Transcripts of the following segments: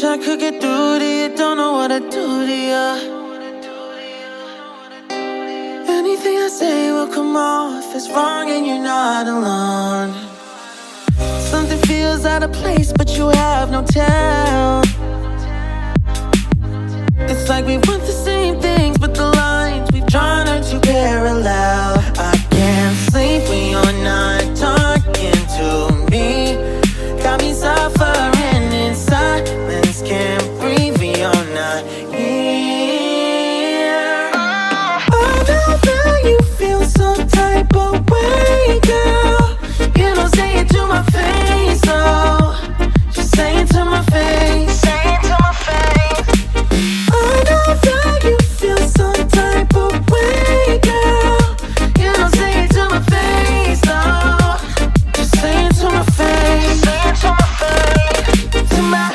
Wish I could get through to you, don't know what to do to you. Anything I say will come off as wrong and you're not alone. Something feels out of place but you have no tell. It's like we want the same things but the lines we've drawn are too parallel. I can't sleep when you're not talking to me. Got me suffering in silence, can't breathe when you're not here. I know that you feel some type of way, girl. You don't say it to my face, though. Just say it to my face. Say it to my face. I know that you feel some type of way, girl. You don't say it to my face, though. Just say it to my face. Say it to my face. To my,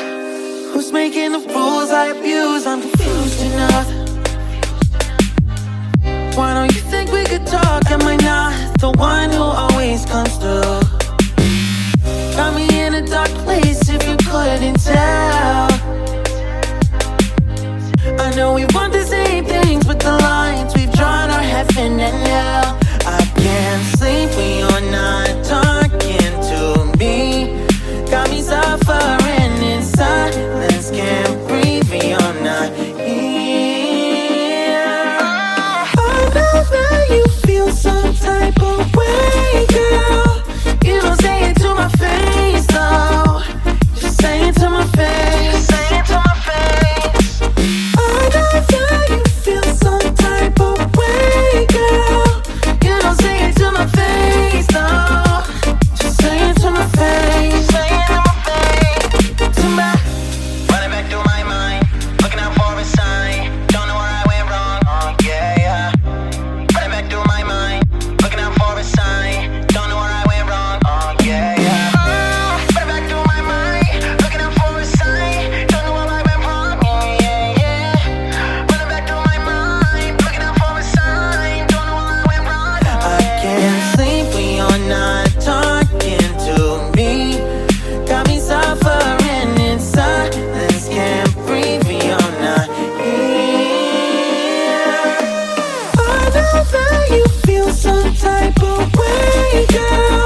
who's making the rules I abuse? I'm confused enough. Why don't you think we could talk? Am I not the one who always comes through? Got me in a dark place if you couldn't tell. I know we want the same things, but the lines we've drawn are heaven and hell. I can't sleep when you're not talking to me. Got me suffering in silence, can't breathe when you're not here. I know that you feel some type of way, girl. You don't say it to my face, though. Just say it to my face. Say it to my face. I know that you feel some type of way, girl. You don't say it to my face, though. Just say it to my face. Say it to my face. To my, running back through my mind, looking out for a sign. Don't know where I went wrong. Oh yeah, yeah. Running back through my mind, looking out for a sign. Don't know where I went wrong. Oh yeah, yeah. Running back through my mind, looking out for a sign. Don't know where I went wrong. Oh yeah, yeah. Running back through my mind, looking out for a sign. Don't know where I went wrong. I can't sleep when you're not talking to me. Got me suffering in silence, can't breathe when you're not here. I know that you feel some type of way, girl.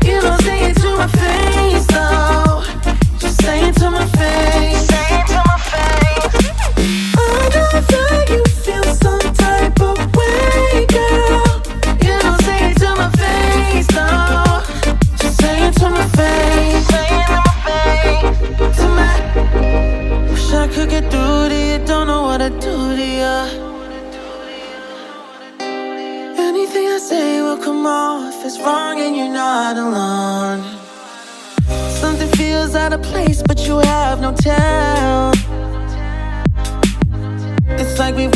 You don't say it to my face, though. Just say it to my face. Say it to my face. I know that you feel some type of way, girl. You don't say it to my face, though. Just say it to my face. Say it to my face. To my, wish I could get through to you, don't know what to do to you. Anything I say will come off as wrong and you're not alone. Something feels out of place but you have no tell. It's like we